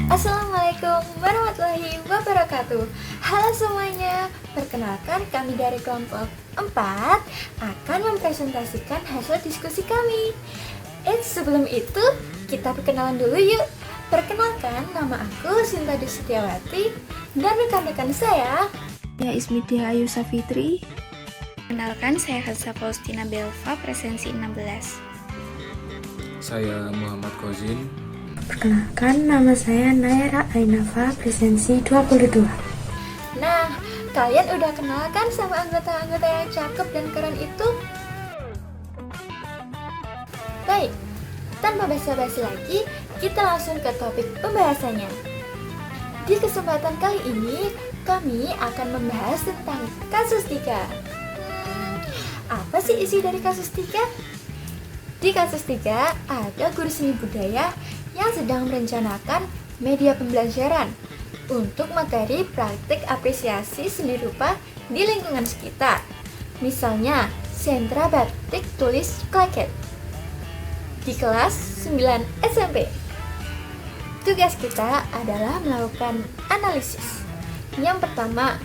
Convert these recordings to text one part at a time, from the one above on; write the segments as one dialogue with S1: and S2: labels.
S1: Assalamualaikum warahmatullahi wabarakatuh. Halo semuanya, perkenalkan kami dari kelompok 4 akan mempresentasikan hasil diskusi kami. Sebelum itu, kita perkenalan dulu yuk. Perkenalkan, nama aku Sinta Setiawati dan rekan-rekan saya
S2: Ya, Ismidia Ayu Safitri.
S3: Kenalkan, saya Hadza Faustina Belva, presensi 16.
S4: Saya Muhammad Kozin.
S5: Perkenalkan, nama saya Naira Ainafa, presensi 22.
S1: Nah, kalian udah kenal kan sama anggota-anggota yang cakep dan keren itu? Baik, tanpa basa-basi lagi, kita langsung ke topik pembahasannya. Di kesempatan kali ini, kami akan membahas tentang kasustika. Apa sih isi dari kasustika? Di kasustika, ada guru seni budaya yang sedang merencanakan media pembelajaran untuk materi praktik apresiasi seni rupa di lingkungan sekitar. Misalnya, sentra batik tulis Klaket di kelas 9 SMP. Tugas kita adalah melakukan analisis. Yang pertama,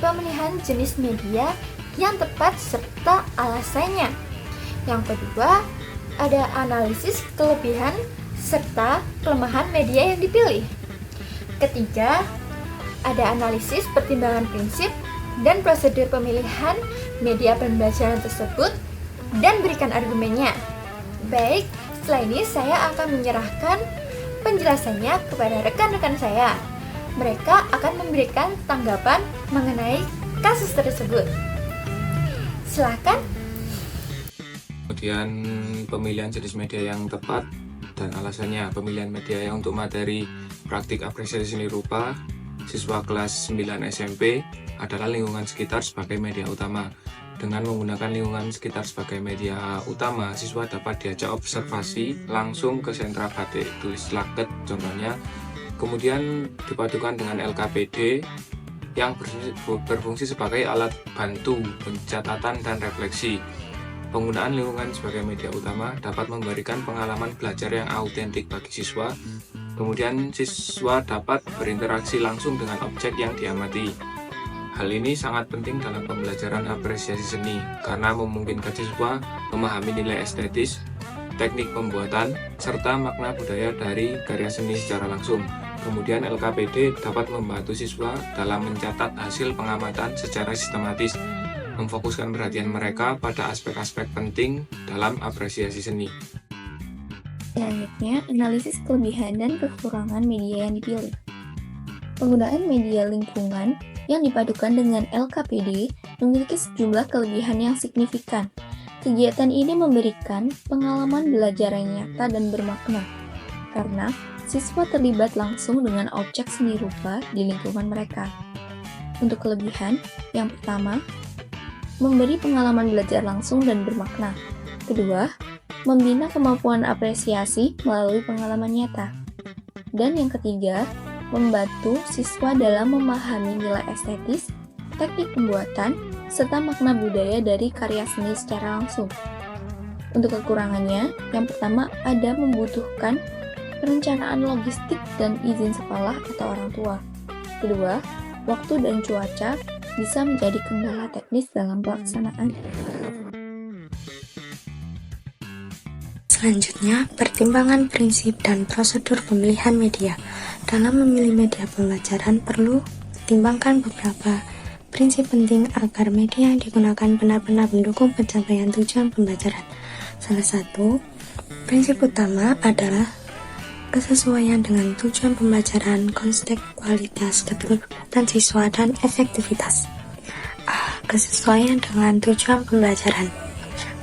S1: pemilihan jenis media yang tepat serta alasannya. Yang kedua, ada analisis kelebihan serta kelemahan media yang dipilih. Ketiga, ada analisis pertimbangan prinsip dan prosedur pemilihan media pembelajaran tersebut dan berikan argumennya. Baik, setelah ini saya akan menyerahkan penjelasannya kepada rekan-rekan saya. Mereka akan memberikan tanggapan mengenai kasus tersebut. Silakan.
S4: Kemudian pemilihan jenis media yang tepat dan alasannya. Pemilihan media yang untuk materi praktik apresiasi seni rupa siswa kelas 9 SMP adalah lingkungan sekitar sebagai media utama. Dengan menggunakan lingkungan sekitar sebagai media utama, siswa dapat diajak observasi langsung ke sentra batik tulis Klaket contohnya. Kemudian dipadukan dengan LKPD yang berfungsi sebagai alat bantu pencatatan dan refleksi. Penggunaan lingkungan sebagai media utama dapat memberikan pengalaman belajar yang autentik bagi siswa. Kemudian siswa dapat berinteraksi langsung dengan objek yang diamati. Hal ini sangat penting dalam pembelajaran apresiasi seni karena memungkinkan siswa memahami nilai estetis, teknik pembuatan, serta makna budaya dari karya seni secara langsung. Kemudian LKPD dapat membantu siswa dalam mencatat hasil pengamatan secara sistematis, memfokuskan perhatian mereka pada aspek-aspek penting dalam apresiasi seni.
S2: Selanjutnya, analisis kelebihan dan kekurangan media yang dipilih. Penggunaan media lingkungan yang dipadukan dengan LKPD memiliki sejumlah kelebihan yang signifikan. Kegiatan ini memberikan pengalaman belajar yang nyata dan bermakna, karena siswa terlibat langsung dengan objek seni rupa di lingkungan mereka. Untuk kelebihan, yang pertama, memberi pengalaman belajar langsung dan bermakna. Kedua, membina kemampuan apresiasi melalui pengalaman nyata. Dan yang ketiga, membantu siswa dalam memahami nilai estetis, teknik pembuatan, serta makna budaya dari karya seni secara langsung. Untuk kekurangannya, yang pertama ada membutuhkan perencanaan logistik dan izin sekolah atau orang tua. Kedua, waktu dan cuaca bisa menjadi kendala teknis dalam pelaksanaan.
S5: Selanjutnya, pertimbangan prinsip dan prosedur pemilihan media. Dalam memilih media pembelajaran perlu pertimbangkan beberapa prinsip penting agar media yang digunakan benar-benar mendukung pencapaian tujuan pembelajaran. Salah satu prinsip utama adalah kesesuaian dengan tujuan pembelajaran, konteks, kualitas, keterlibatan siswa, dan efektivitas. Kesesuaian dengan tujuan pembelajaran.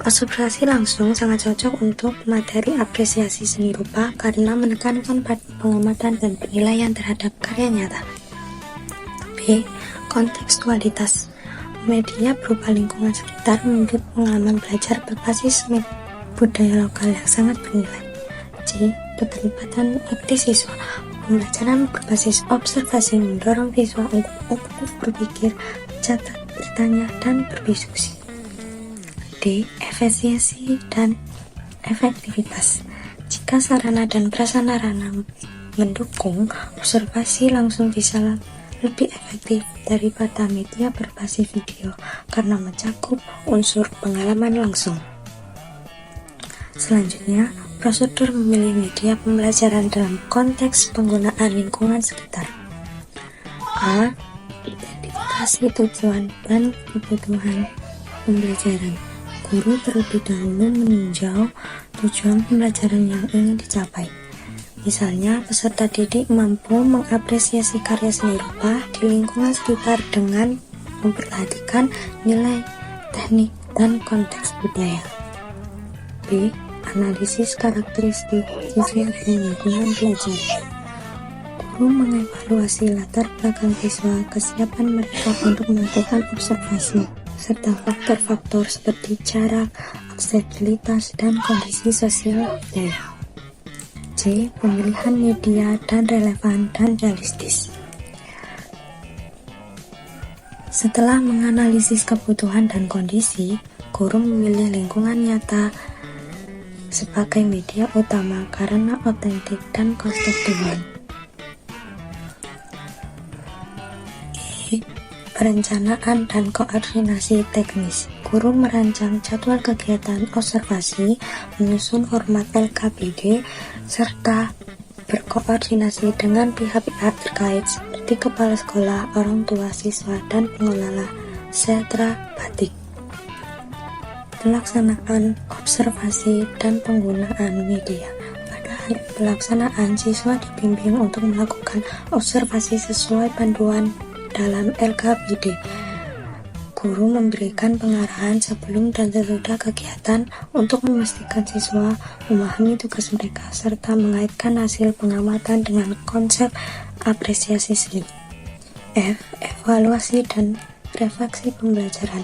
S5: Observasi langsung sangat cocok untuk materi apresiasi seni rupa karena menekankan pada pengamatan dan penilaian terhadap karya nyata. B. Kontekstualitas. Media berupa lingkungan sekitar memberi pengalaman belajar berbasis budaya lokal yang sangat bernilai. C. Keterlibatan aktif siswa. Pembelajaran berbasis observasi mendorong siswa untuk aktif berpikir, mencatat, bertanya, dan berdiskusi. D. Efisiensi dan efektivitas. Jika sarana dan prasarana mendukung, observasi langsung bisa lebih efektif daripada media berbasis video karena mencakup unsur pengalaman langsung. Selanjutnya, prosedur memilih media pembelajaran dalam konteks penggunaan lingkungan sekitar. A. Identifikasi tujuan dan kebutuhan pembelajaran. Guru terlebih dahulu meninjau tujuan pembelajaran yang ingin dicapai. Misalnya, peserta didik mampu mengapresiasi karya seni rupa di lingkungan sekitar dengan memperhatikan nilai, teknik, dan konteks budaya. B. Analisis karakteristik siswa di lingkungan belajar. Guru mengevaluasi latar belakang siswa, kesiapan mereka untuk melakukan observasi, serta faktor-faktor seperti jarak, aksesibilitas, dan kondisi sosial budaya. C. Pemilihan media dan relevan dan realistis. Setelah menganalisis kebutuhan dan kondisi, guru memilih lingkungan nyata sebagai media utama karena otentik dan kontekstual. E. Perencanaan dan koordinasi teknis. Guru merancang jadwal kegiatan observasi, menyusun format LKPD, serta berkoordinasi dengan pihak-pihak terkait seperti kepala sekolah, orang tua siswa, dan pengelola sentra batik. Pelaksanaan observasi dan penggunaan media. Pada hari pelaksanaan, siswa dibimbing untuk melakukan observasi sesuai panduan dalam LKPD. Guru memberikan pengarahan sebelum dan sesudah kegiatan untuk memastikan siswa memahami tugas mereka serta mengaitkan hasil pengamatan dengan konsep apresiasi seni. F. Evaluasi dan refleksi pembelajaran.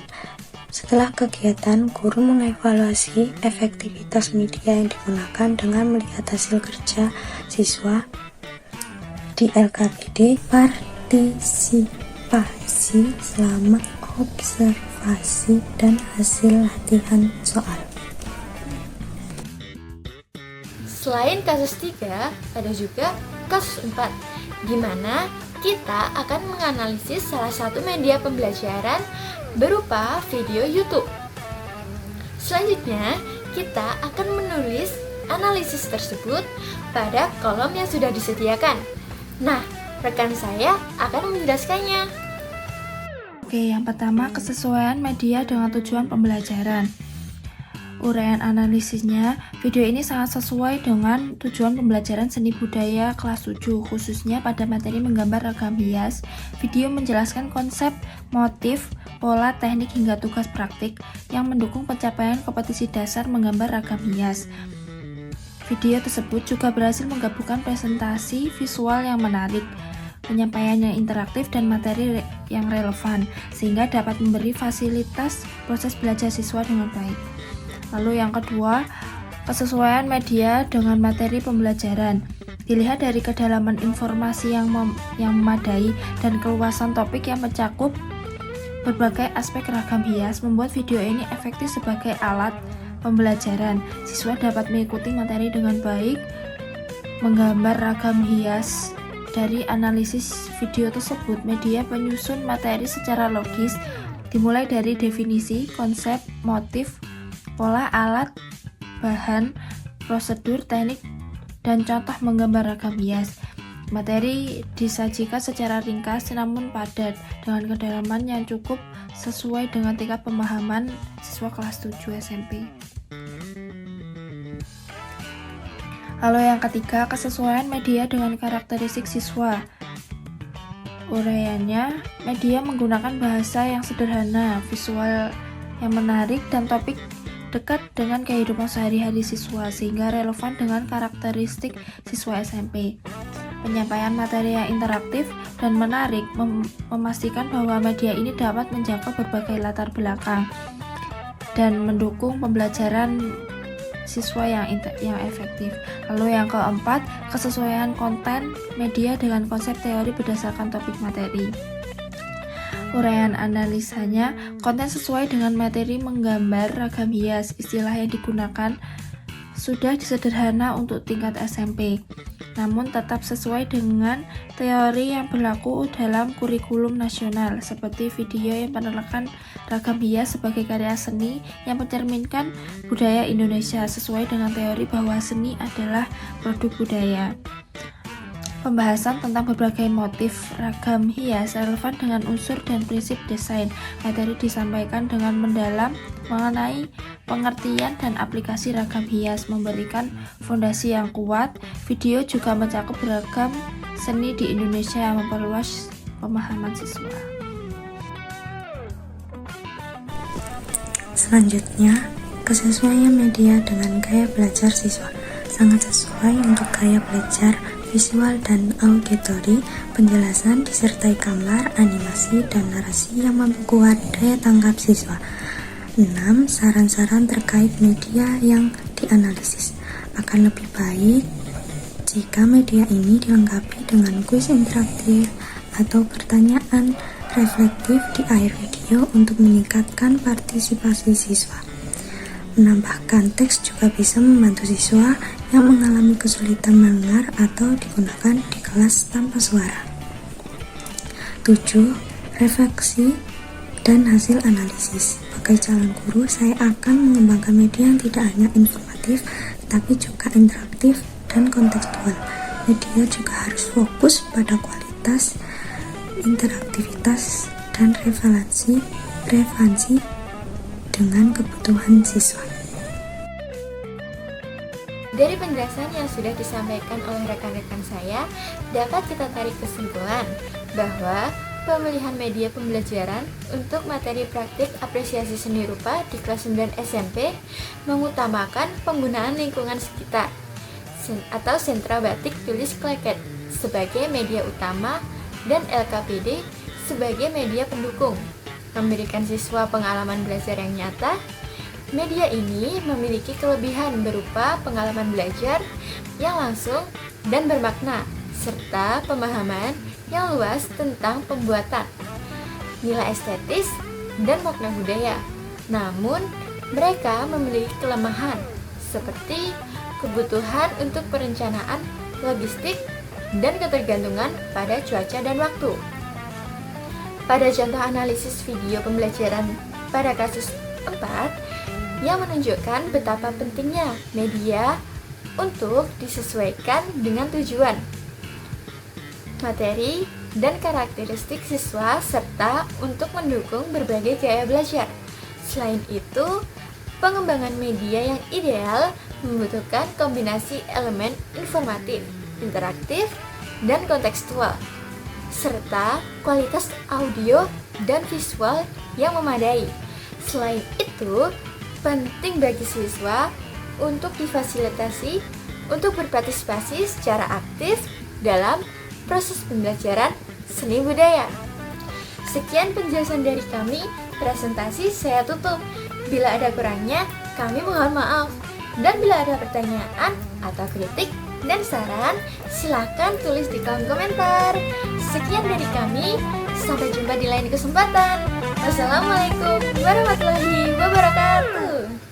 S5: Setelah kegiatan, guru mengevaluasi efektivitas media yang digunakan dengan melihat hasil kerja siswa di LKPD, partisipasi selama observasi, dan hasil latihan soal.
S1: Selain kasus 3, ada juga kasus 4, di mana kita akan menganalisis salah satu media pembelajaran berupa video YouTube. Selanjutnya, kita akan menulis analisis tersebut pada kolom yang sudah disediakan. Nah, rekan saya akan menjelaskannya.
S3: Oke, yang pertama kesesuaian media dengan tujuan pembelajaran. Uraian analisisnya, video ini sangat sesuai dengan tujuan pembelajaran seni budaya kelas 7, khususnya pada materi menggambar ragam hias. Video menjelaskan konsep, motif, pola, teknik hingga tugas praktik yang mendukung pencapaian kompetisi dasar menggambar ragam hias. Video tersebut juga berhasil menggabungkan presentasi visual yang menarik, penyampaian yang interaktif, dan materi yang relevan, sehingga dapat memberi fasilitas proses belajar siswa dengan baik. Lalu yang kedua, kesesuaian media dengan materi pembelajaran. Dilihat dari kedalaman informasi yang memadai dan keluasan topik yang mencakup berbagai aspek ragam hias, membuat video ini efektif sebagai alat pembelajaran. Siswa dapat mengikuti materi dengan baik, menggambar ragam hias. Dari analisis video tersebut, media penyusun materi secara logis, dimulai dari definisi, konsep, motif, pola, alat, bahan, prosedur, teknik, dan contoh menggambar ragam hias. Materi disajikan secara ringkas namun padat, dengan kedalaman yang cukup sesuai dengan tingkat pemahaman siswa kelas 7 SMP. Lalu yang ketiga, kesesuaian media dengan karakteristik siswa. Uraiannya, media menggunakan bahasa yang sederhana, visual yang menarik, dan topik dekat dengan kehidupan sehari-hari siswa sehingga relevan dengan karakteristik siswa SMP. Penyampaian materi yang interaktif dan menarik memastikan bahwa media ini dapat menjangkau berbagai latar belakang dan mendukung pembelajaran siswa yang efektif. Lalu yang keempat, kesesuaian konten media dengan konsep teori berdasarkan topik materi. Uraian analisanya, konten sesuai dengan materi menggambar ragam hias. Istilah yang digunakan sudah sederhana untuk tingkat SMP, namun tetap sesuai dengan teori yang berlaku dalam kurikulum nasional, seperti video yang menerangkan ragam hias sebagai karya seni yang mencerminkan budaya Indonesia sesuai dengan teori bahwa seni adalah produk budaya. Pembahasan tentang berbagai motif ragam hias relevan dengan unsur dan prinsip desain. Materi disampaikan dengan mendalam mengenai pengertian dan aplikasi ragam hias, memberikan fondasi yang kuat. Video juga mencakup beragam seni di Indonesia, memperluas pemahaman siswa.
S5: Selanjutnya, kesesuaian media dengan gaya belajar siswa. Sangat sesuai untuk gaya belajar visual dan auditori, penjelasan disertai gambar, animasi, dan narasi yang memperkuat daya tangkap siswa. 6. Saran-saran terkait media yang dianalisis. Akan lebih baik jika media ini dilengkapi dengan kuis interaktif atau pertanyaan reflektif di akhir video untuk meningkatkan partisipasi siswa. Menambahkan teks juga bisa membantu siswa yang mengalami kesulitan mendengar atau digunakan di kelas tanpa suara. 7. Refleksi dan hasil analisis. Sebagai calon guru, saya akan mengembangkan media yang tidak hanya informatif, tetapi juga interaktif dan kontekstual. Media juga harus fokus pada kualitas, interaktivitas, dan relevansi dengan kebutuhan siswa.
S1: Dari penjelasan yang sudah disampaikan oleh rekan-rekan saya, dapat kita tarik kesimpulan bahwa pemilihan media pembelajaran untuk materi praktik apresiasi seni rupa di kelas 9 SMP mengutamakan penggunaan lingkungan sekitar atau sentra batik tulis kleket sebagai media utama dan LKPD sebagai media pendukung, memberikan siswa pengalaman belajar yang nyata. Media ini memiliki kelebihan berupa pengalaman belajar yang langsung dan bermakna, serta pemahaman yang luas tentang pembuatan, nilai estetis, dan makna budaya. Namun, mereka memiliki kelemahan seperti kebutuhan untuk perencanaan, logistik, dan ketergantungan pada cuaca dan waktu. Pada contoh analisis video pembelajaran pada kasus 4 yang menunjukkan betapa pentingnya media untuk disesuaikan dengan tujuan, materi, dan karakteristik siswa serta untuk mendukung berbagai gaya belajar. Selain itu, pengembangan media yang ideal membutuhkan kombinasi elemen informatif, interaktif, dan kontekstual, serta kualitas audio dan visual yang memadai. Selain itu, penting bagi siswa untuk difasilitasi untuk berpartisipasi secara aktif dalam proses pembelajaran seni budaya. Sekian penjelasan dari kami, presentasi saya tutup. Bila ada kurangnya, kami mohon maaf. Dan bila ada pertanyaan atau kritik dan saran, silakan tulis di kolom komentar. Sekian dari kami, sampai jumpa di lain kesempatan. Wassalamualaikum warahmatullahi wabarakatuh.